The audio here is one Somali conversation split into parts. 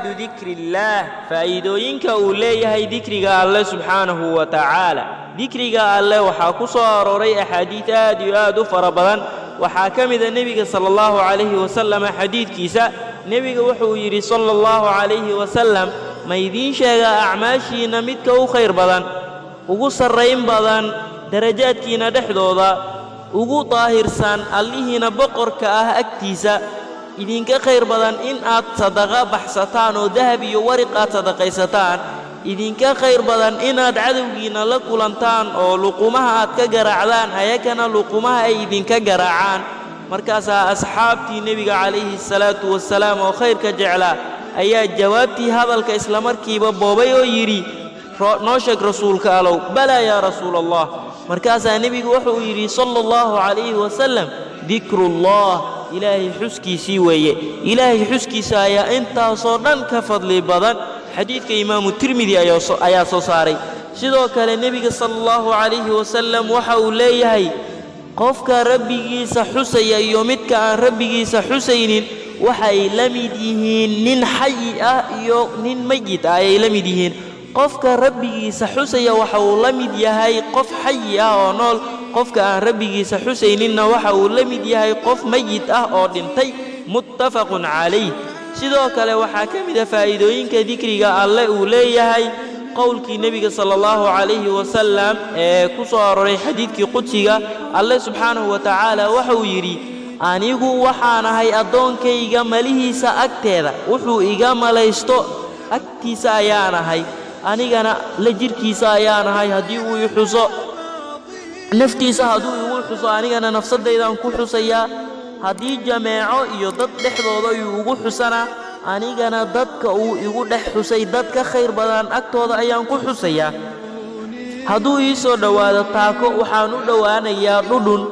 ذكر الله فائدوينك أولي هي ذكرك الله سبحانه وتعالى ذكرك الله وحاكو أروري أحاديثات يؤاد فربضا وحاكم إذا النبي صلى الله عليه وسلم حديث كيسا نبي وحو يري صلى الله عليه وسلم ما يدين شيء أعماشي نمتك وخير بدن وقصر رين بدن درجات كينا دحدودا ugu daahirsan allihiina boqorka ah agtiisa idinka khayr badan in aad sadaqa baxsataan oo dahab iyo wariq aad sadaqaysataan idinka khayr badan in aad cadowgiina la kulantaan oo luqumaha aad ka garaacdaan ayakana luqumaha ay idinka garaacaan markaasaa asxaabtii nebiga calayhi salaatu wassalaam oo khayrka jeclaa ayaa jawaabtii hadalka isla markiiba boobay oo yidhi noo sheeg rasuulka allow balaa yaa rasuul allah markaasaa nebigu wuxuu yidhi sala allahu calayhi wasalam dikrullah ilaahay xuskiisii weeye ilaahay xuskiisa ayaa intaasoo dhan ka fadli badan xadiidka imaamu tirmidi ayaa soo saaray sidoo kale nebiga sala allahu calayhi wasalam waxa uu leeyahay qofka rabbigiisa xusaya iyo midka aan rabbigiisa xusaynin waxay la mid yihiin nin xayi ah iyo nin mayit ah ayay la mid yihiin qofka rabbigiisa xusaya waxa uu la mid yahay qof xayi ah oo nool qofka aan rabbigiisa xusayninna waxa uu la mid yahay qof mayit ah oo dhintay muttafaqun calayh sidoo kale waxaa ka mid ah faa'iidooyinka dikriga alle uu leeyahay qowlkii nebiga sala allahu calayhi wasalam ee ku soo aroray xadiidkii qudsiga alle subxaanahu wa tacaala waxa uu yidhi anigu waxaan ahay addoonkayga malihiisa agteeda wuxuu iga malaysto agtiisa ayaan ahay anigana la jirkiisa ayaan ahay haddii uu i xuso naftiisa hadduu igu xuso anigana nafsadaydaan ku xusayaa haddii jameeco iyo dad dhexdooda uu ugu xusana anigana dadka uu igu dhex xusay dad ka khayr badan agtooda ayaan ku xusayaa hadduu ii soo dhowaado taako waxaan u dhowaanayaa dhudhun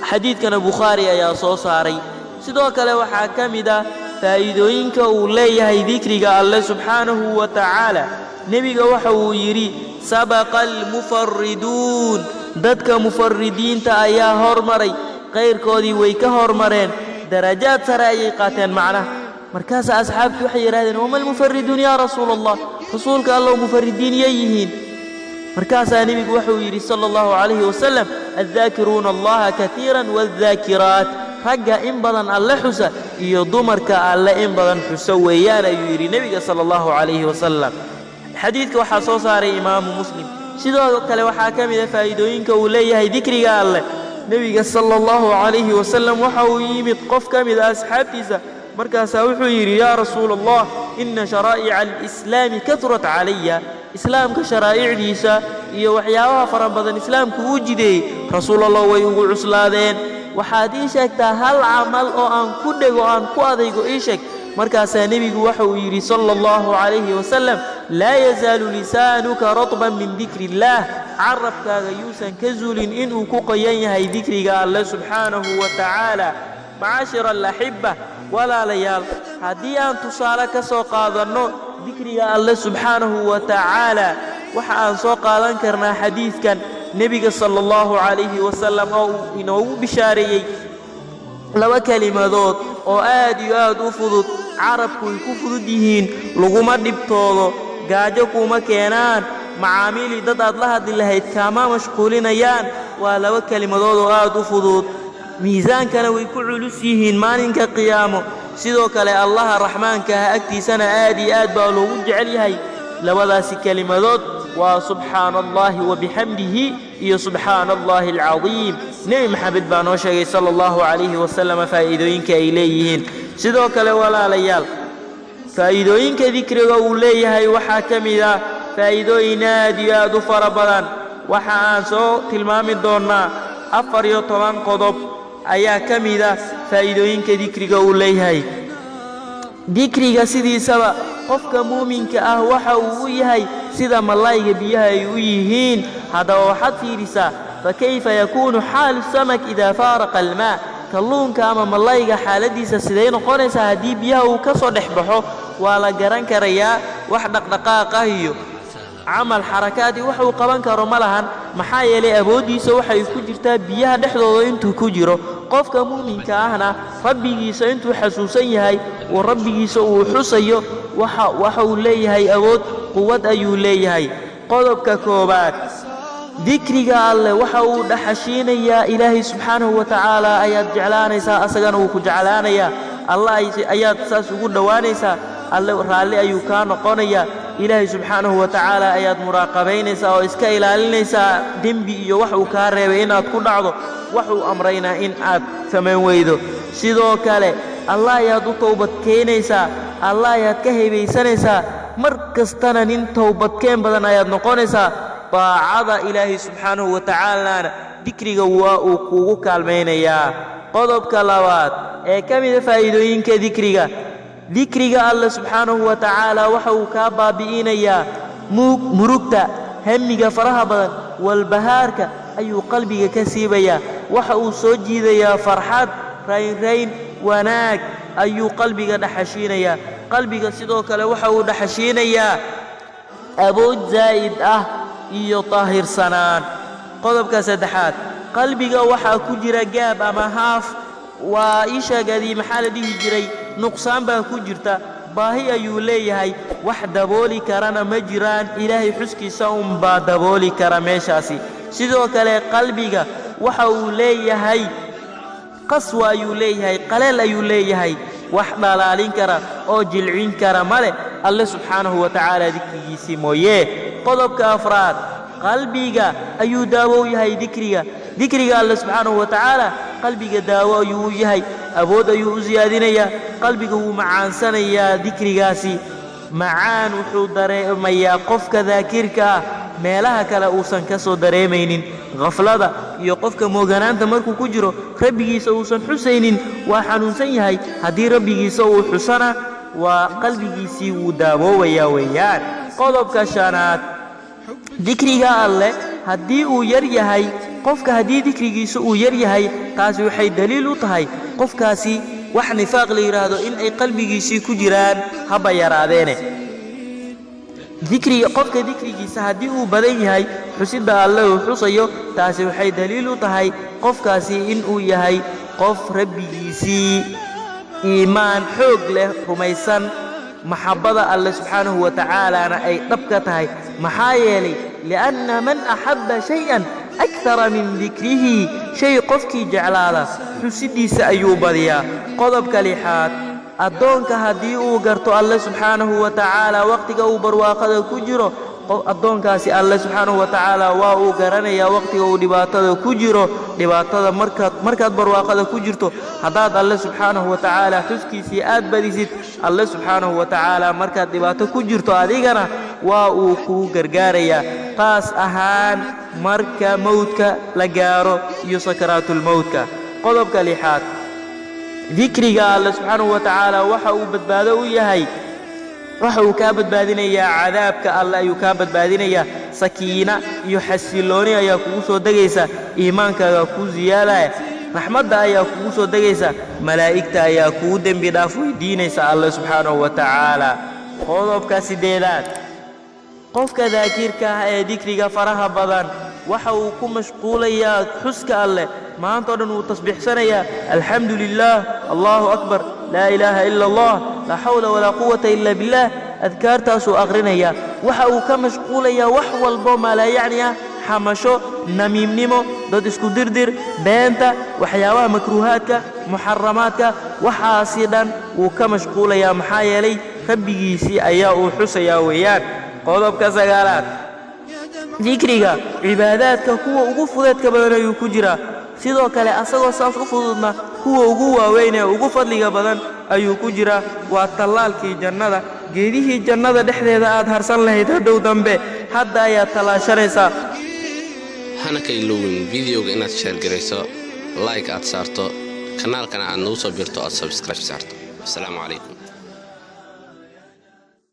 xadiidkana bukhaari ayaa soo saaray sidoo kale waxaa ka mid ah faa'iidooyinka uu leeyahay dikriga alle subxaanahu wa tacaala nebiga waxa uu yidhi sabaqa almufarriduun dadka mufarridiinta ayaa hormaray qayrkoodii way ka hormareen darajaad sare ayay qaateen macnaha markaasaa asxaabtii waxay yidhahdeen wama almufarriduun yaa rasuula allah rasuulka allow mufarridiin yay yihiin markaasaa nebigu waxa uu yidhi sala allahu calayhi wasalam addaakiruuna allaha katiiran waaddaakiraat ragga in badan alle xusa iyo dumarka alle in badan xuso weeyaan ayuu yidhi nebiga sala allahu calayhi wasalam xadiidka waxaa soo saaray imaamu muslim sidoo kale waxaa ka mid ah faa'iidooyinka uu leeyahay dikriga alleh nebiga sala allahu calayhi wasalam waxa uu yimid qof ka mid ah asxaabtiisa markaasaa wuxuu yidhi yaa rasuula allah inna sharaa'ica alislaami katurat calaya islaamka sharaa'icdiisa iyo waxyaabaha fara badan islaamku uu jideeyey rasuul allah way ugu cuslaadeen waxaad ii sheegtaa hal camal oo aan ku dhego aan ku adaygo ii sheeg markaasaa nebigu waxa uu yidhi sala allahu calayhi wasalam laa yazaalu lisaanuka ratban min dikri illaah carabkaaga yuusan ka zuulin inuu ku qoyan yahay dikriga alle subxaanahu wa tacaala macaashira alaxibba walaalayaal haddii aan tusaale ka soo qaadanno dikriga alle subxaanahu wa tacaala waxa aan soo qaadan karnaa xadiidkan nebiga sala allahu calayhi wasalam oo uu inoogu bishaareeyey laba kelimadood oo aad iyo aad u fudud carabku ay ku fudud yihiin laguma dhibtoodo gaajo kuma keenaan macaamiili dad aad la hadli lahayd kaama mashquulinayaan waa laba kelimadood oo aad u fudud miisaankana way ku culus yihiin maalinka qiyaamo sidoo kale allaha raxmaanka ah agtiisana aad iyo aad baa loogu jecel yahay labadaasi kelimadood waa subxaana allahi wabixamdihi iyo subxaana allahi alcadiim nebi maxamed baa noo sheegay sala allahu calayhi wasalam faa'iidooyinka ay leeyihiin sidoo kale walaalayaal faa'iidooyinka dikriga uu leeyahay waxaa ka mid ah faa'iidooyin aad iyo aad u fara badan waxa aan soo tilmaami doonnaa 14 qodob ayaa ka mid ah faa'iidooyinka dikriga uu leeyahay dikriga sidiisaba qofka muuminka ah waxa uu u yahay sida malayga biyaha ay u yihiin haddaba waxaad fiirisaa fakayfa yakuunu xaalu samak idaa faaraqa almaa kalluunka ama malayga xaaladiisa siday noqonaysaa haddii biyaha uu ka soo dhex baxo waa la garan karayaa wax dhaqdhaqaaq ah iyo camal xarakaad wax uu qaban karo ma lahan maxaa yeelay awoodiisa waxay ku jirtaa biyaha dhexdooda intuu ku jiro qofka muuminka ahna rabbigiisa intuu xasuusan yahay oo rabbigiisa uu xusayo waxa uu leeyahay awood quwad ayuu leeyahay qodobka koobaad dikriga alle waxa uu dhaxashiinayaa ilaahay subxaanahu wa tacaala ayaad jeclaanaysaa asagana uu ku jeclaanayaa allah ayaad saas ugu dhowaanaysaa alle raalli ayuu kaa noqonayaa ilaahay subxaanahu wa tacaala ayaad muraaqabaynaysaa oo iska ilaalinaysaa dembi iyo wax uu kaa reebay inaad ku dhacdo wax uu amraynaa in aad samayn weydo sidoo kale allah ayaad u towbad keenaysaa allah ayaad ka hebaysanaysaa mar kastana nin towbadkeen badan ayaad noqonaysaa daacada ilaahay subxaanahu wa tacaalana dikriga waa uu kuugu kaalmaynayaa qodobka labaad ee ka mida faa'iidooyinka dikriga alle subxaanahu wa tacaala waxa uu kaa baabi'inayaa murugta hamiga faraha badan walbahaarka ayuu qalbiga ka siibayaa waxa uu soo jiidayaa farxad raynrayn wanaag ayuu qalbiga dhaxashiinayaa qalbiga sidoo kale waxa uu dhaxashiinayaa awood zaa'id ah iyo taahirsanaan qodobka saddexaad qalbiga waxaa ku jira gaab ama haaf waa ishagadii maxaa la dhihi jiray nuqsaan baa ku jirta baahi ayuu leeyahay wax dabooli karana ma jiraan ilaahay xuskiisa unbaa dabooli kara meeshaasi sidoo kale qalbiga waxa uu leeyahay qaswa ayuu leeyahay qaleel ayuu leeyahay wax dhalaalin kara oo jilcin kara male alle subxaanahu wa tacaala dikrigiisii mooye qodobka afraad qalbiga ayuu daawo u yahay dikriga alle subxaanahu wa tacaala qalbiga daawo ayuu u yahay awood ayuu u siyaadinayaa qalbiga wuu macaansanayaa dikrigaasi macaan wuxuu dareemayaa qofka daakirka ah meelaha kale uusan ka soo dareemaynin khaflada iyo qofka mooganaanta markuu ku jiro rabbigiisa uusan xusaynin waa xanuunsan yahay haddii rabbigiisa uu xusana waa qalbigiisii wuu daawoobayaa weeyaan qodobka shanaad dikriga alle haddii uu yar yahay qofka haddii dikrigiisa uu yar yahay taasi waxay daliil u tahay qofkaasi wax nifaaq la yidhaahdo in ay qalbigiisii ku jiraan haba yaraadeene qofka dikrigiisa haddii uu badan yahay xusidda alle uu xusayo taasi waxay daliil u tahay qofkaasi inuu yahay qof rabbigiisii iimaan xoog leh rumaysan maxabbada alle subxaanahu wa tacaalana ay dhab ka tahay maxaa yeelay li'anna man axabba shay-an akthara min dikrihi shay qofkii jeclaada xusiddiisa ayuu badiyaa qodobka lixaad addoonka haddii uu garto alle subxaanahu wa tacaala waqtiga uu barwaaqada ku jiro addoonkaasi alle subxaanahu wa tacaala waa uu garanayaa waqtiga uu dhibaatada ku jiro dhibaatada markaad barwaaqada ku jirto haddaad alle subxaanahu wa tacaala xuskiisii aad badisid alle subxaanahu wa tacaala markaad dhibaato ku jirto adigana waa uu kuu gargaarayaa qaas ahaan marka mawdka la gaaro iyo sakaraatulmawdka qodobka lixaad dikriga alle subxaanahu wa tacaala waxa uu badbaado u yahay waxa uu kaa badbaadinayaa cadaabka alle ayuu kaa badbaadinayaa sakiina iyo xasilooni ayaa kugu soo degaysa iimaankaaga kuu ziyaadaya raxmadda ayaa kugu soo degaysa malaa'igta ayaa kugu dembi dhaaf weydiinaysa alle subxaanahu wa tacaala qodobka siddeedaad qofka daakirka ah ee dikriga faraha badan waxa uu ku mashquulayaa xuska alleh maantao dhan wuu tasbiixsanayaa alxamdu lilah allahu akbar laa ilaaha ila allah laa xawla walaa quwata ila billah adkaartaasuu aqrinayaa waxa uu ka mashquulayaa wax walbo maalaa yacni ah xamasho namiimnimo dad isku dirdir beenta waxyaabaha makruuhaadka muxaramaadka waxaasi dhan wuu ka mashquulayaa maxaa yeelay rabbigiisii ayaa uu xusayaa weeyaan qodobka sagaalaad dikriga cibaadaadka kuwa ugu fudeedka badan ayuu ku jiraa sidoo kale asagoo saas u fududna kuwa ugu waaweyn ee ugu fadliga badan ayuu ku jiraa waa tallaalkii jannada geedihii jannada dhexdeeda aad harsan lahayd hadhow dambe hadda ayaad tallaashanaysaa hana ka ilowin videoga inaad sheergarayso like aad saarto kanaalkana aad nagu soo birto aad subscribe saarto assalaamu calaykum